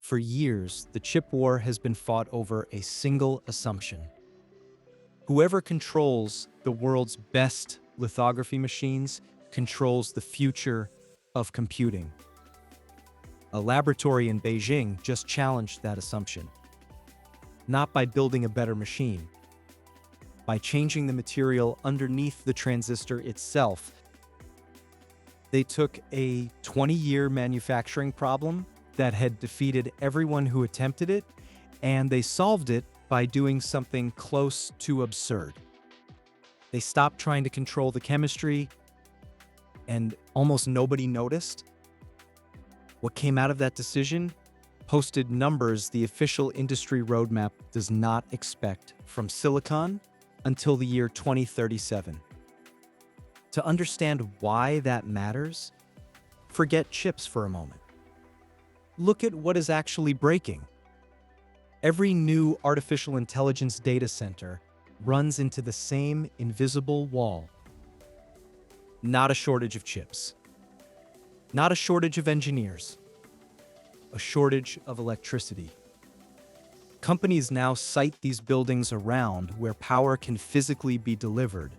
For years, the chip war has been fought over a single assumption. Whoever controls the world's best lithography machines controls the future of computing. A laboratory in Beijing just challenged that assumption. Not by building a better machine, by changing the material underneath the transistor itself. They took a 20-year manufacturing problem that had defeated everyone who attempted it, and they solved it by doing something close to absurd. They stopped trying to control the chemistry, and almost nobody noticed. What came out of that decision? Posted numbers the official industry roadmap does not expect from silicon until the year 2037. To understand why that matters, forget chips for a moment. Look at what is actually breaking. Every new artificial intelligence data center runs into the same invisible wall. Not a shortage of chips. Not a shortage of engineers. A shortage of electricity. Companies now site these buildings around where power can physically be delivered.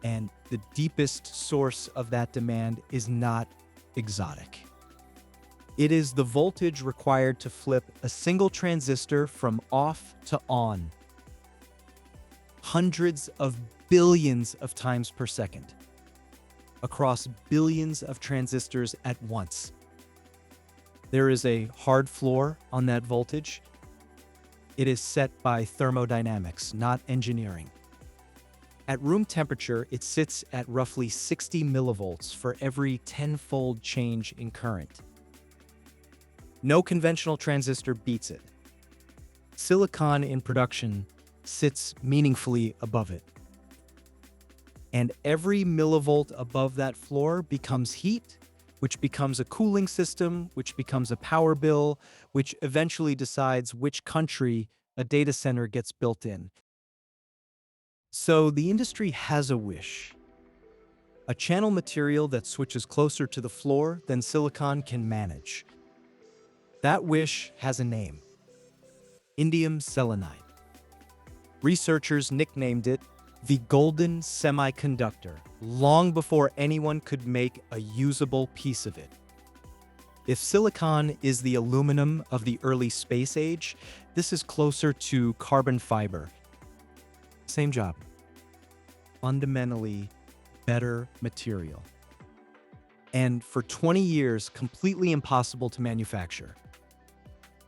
And the deepest source of that demand is not exotic. It is the voltage required to flip a single transistor from off to on. Hundreds of billions of times per second, across billions of transistors at once. There is a hard floor on that voltage. It is set by thermodynamics, not engineering. At room temperature, it sits at roughly 60 millivolts for every 10-fold change in current. No conventional transistor beats it. Silicon in production sits meaningfully above it. And every millivolt above that floor becomes heat, which becomes a cooling system, which becomes a power bill, which eventually decides which country a data center gets built in. So the industry has a wish. A channel material that switches closer to the floor than silicon can manage. That wish has a name: indium selenide. Researchers nicknamed it the golden semiconductor, long before anyone could make a usable piece of it. If silicon is the aluminum of the early space age, this is closer to carbon fiber. Same job. Fundamentally better material. And for 20 years, completely impossible to manufacture.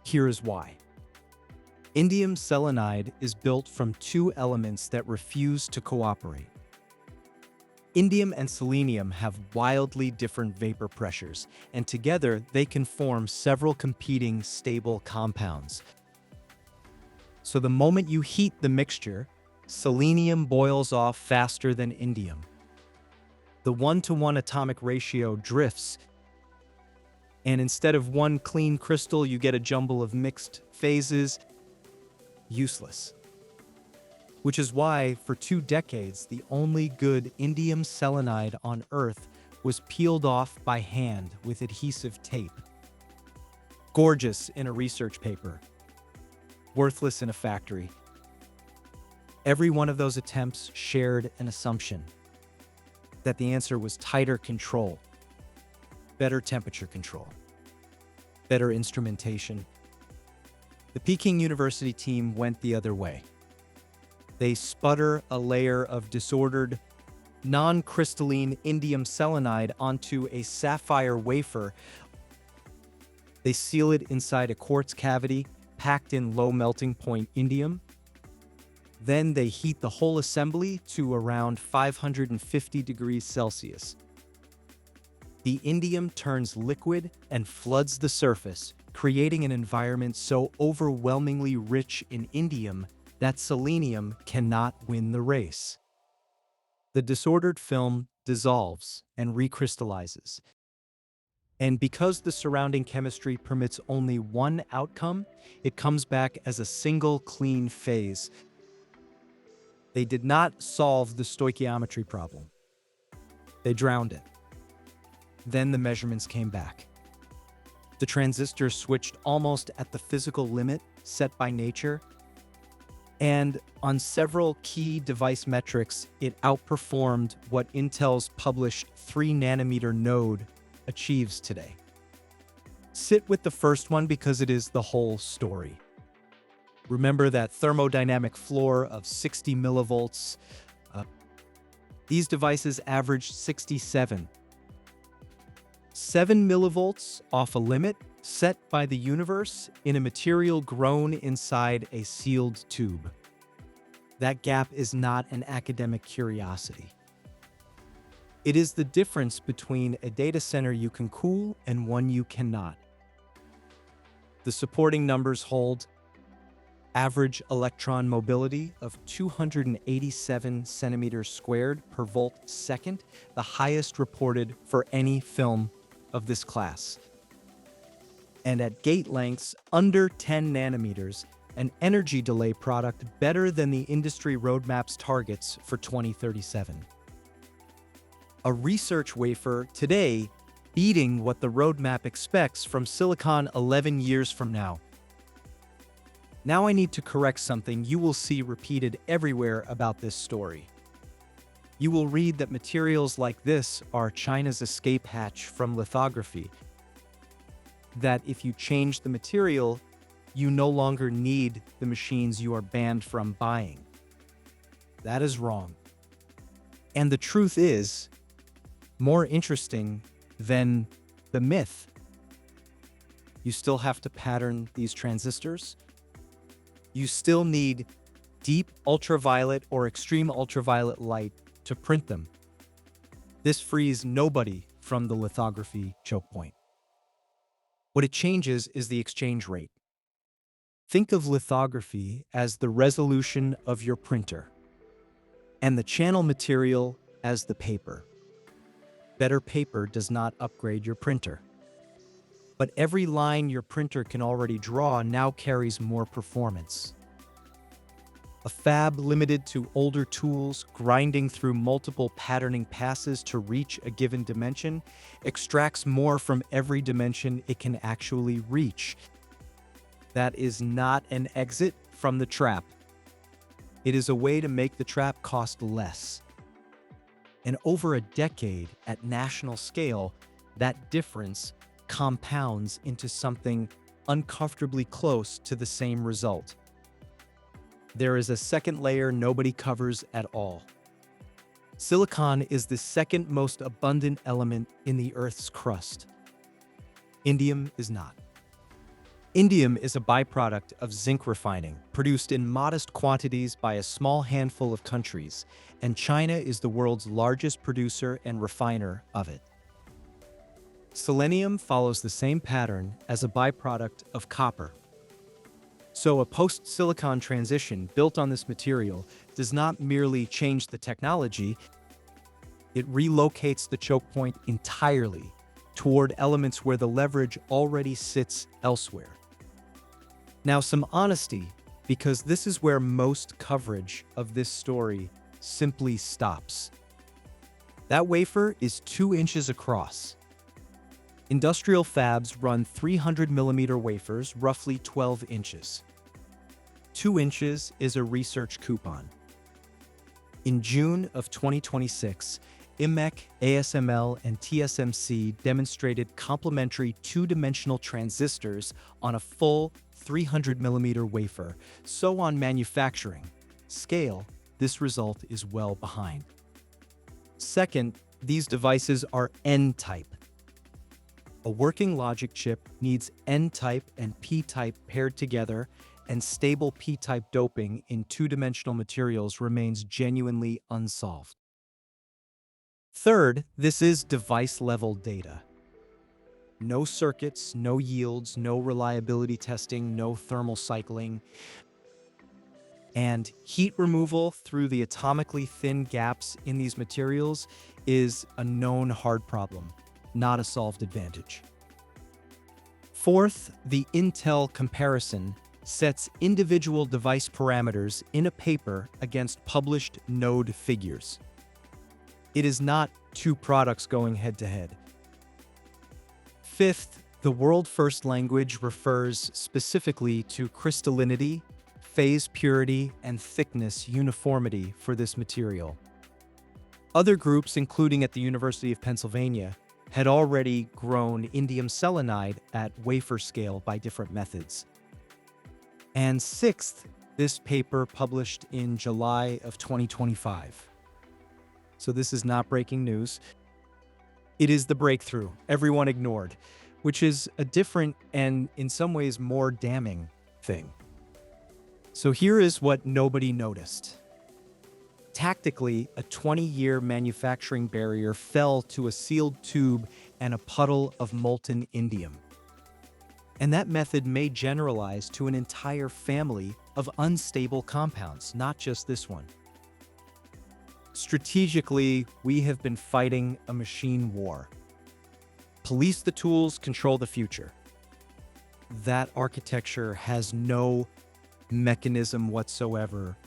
Here is why. Indium selenide is built from two elements that refuse to cooperate. Indium and selenium have wildly different vapor pressures, and together they can form several competing stable compounds. So the moment you heat the mixture, selenium boils off faster than indium. The 1-to-1 atomic ratio drifts, and instead of one clean crystal, you get a jumble of mixed phases. Useless. Which is why, for 2 decades, the only good indium selenide on Earth was peeled off by hand with adhesive tape. Gorgeous in a research paper. Worthless in a factory. Every one of those attempts shared an assumption that the answer was tighter control, better temperature control, better instrumentation. The Peking University team went the other way. They sputter a layer of disordered, non-crystalline indium selenide onto a sapphire wafer. They seal it inside a quartz cavity, packed in low melting point indium. Then they heat the whole assembly to around 550 degrees Celsius. The indium turns liquid and floods the surface, creating an environment so overwhelmingly rich in indium that selenium cannot win the race. The disordered film dissolves and recrystallizes. And because the surrounding chemistry permits only one outcome, it comes back as a single clean phase. They did not solve the stoichiometry problem. They drowned it. Then the measurements came back. The transistor switched almost at the physical limit set by nature, and on several key device metrics, it outperformed what Intel's published 3-nanometer node achieves today. Sit with the first one because it is the whole story. Remember that thermodynamic floor of 60 millivolts? These devices averaged 67. 7 millivolts off a limit set by the universe in a material grown inside a sealed tube. That gap is not an academic curiosity. It is the difference between a data center you can cool and one you cannot. The supporting numbers hold: average electron mobility of 287 centimeters squared per volt second, the highest reported for any film of this class. And at gate lengths under 10 nanometers, an energy delay product better than the industry roadmap's targets for 2037. A research wafer today beating what the roadmap expects from silicon 11 years from now. Now I need to correct something you will see repeated everywhere about this story. You will read that materials like this are China's escape hatch from lithography, that if you change the material, you no longer need the machines you are banned from buying. That is wrong. And the truth is more interesting than the myth. You still have to pattern these transistors. You still need deep ultraviolet or extreme ultraviolet light to print them. This frees nobody from the lithography choke point. What it changes is the exchange rate. Think of lithography as the resolution of your printer, and the channel material as the paper. Better paper does not upgrade your printer. But every line your printer can already draw now carries more performance. A fab limited to older tools, grinding through multiple patterning passes to reach a given dimension, extracts more from every dimension it can actually reach. That is not an exit from the trap. It is a way to make the trap cost less. And over a decade at national scale, that difference compounds into something uncomfortably close to the same result. There is a second layer nobody covers at all. Silicon is the second most abundant element in the Earth's crust. Indium is not. Indium is a byproduct of zinc refining, produced in modest quantities by a small handful of countries, and China is the world's largest producer and refiner of it. Selenium follows the same pattern as a byproduct of copper. So a post-silicon transition built on this material does not merely change the technology, it relocates the choke point entirely toward elements where the leverage already sits elsewhere. Now, some honesty, because this is where most coverage of this story simply stops. That wafer is 2 inches across. Industrial fabs run 300mm wafers, roughly 12 inches. 2 inches is a research coupon. In June of 2026, IMEC, ASML, and TSMC demonstrated complementary 2-dimensional transistors on a full 300mm wafer. So on manufacturing scale, this result is well behind. Second, these devices are N-type. A working logic chip needs N-type and P-type paired together, and stable P-type doping in 2-dimensional materials remains genuinely unsolved. Third, this is device-level data. No circuits, no yields, no reliability testing, no thermal cycling, and heat removal through the atomically thin gaps in these materials is a known hard problem, not a solved advantage. Fourth, the Intel comparison sets individual device parameters in a paper against published node figures. It is not 2 products going head-to-head. Fifth, The world-first language refers specifically to crystallinity, phase purity, and thickness uniformity for this material. Other groups, including at the University of Pennsylvania, had already grown indium selenide at wafer scale by different methods. And sixth, this paper published in July of 2025. So this is not breaking news. It is the breakthrough everyone ignored, which is a different and in some ways more damning thing. So here is what nobody noticed. Tactically, a 20-year manufacturing barrier fell to a sealed tube and a puddle of molten indium. And that method may generalize to an entire family of unstable compounds, not just this one. Strategically, we have been fighting a machine war. Police the tools, control the future. That architecture has no mechanism whatsoever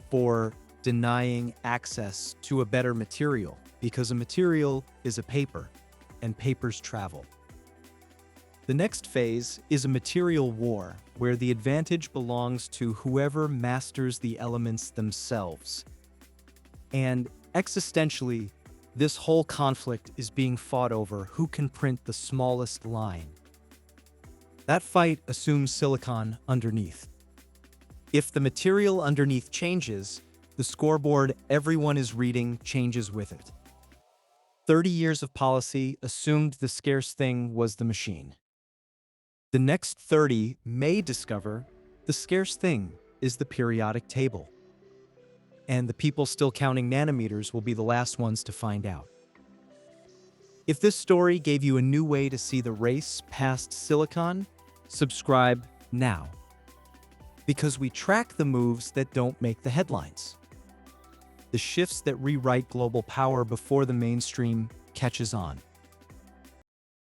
for denying access to a better material, because a material is a paper, and papers travel. The next phase is a material war, where the advantage belongs to whoever masters the elements themselves. And existentially, this whole conflict is being fought over who can print the smallest line. That fight assumes silicon underneath. If the material underneath changes, the scoreboard everyone is reading changes with it. 30 years of policy assumed the scarce thing was the machine. The next 30 may discover the scarce thing is the periodic table. And the people still counting nanometers will be the last ones to find out. If this story gave you a new way to see the race past silicon, subscribe now. Because we track the moves that don't make the headlines. The shifts that rewrite global power before the mainstream catches on.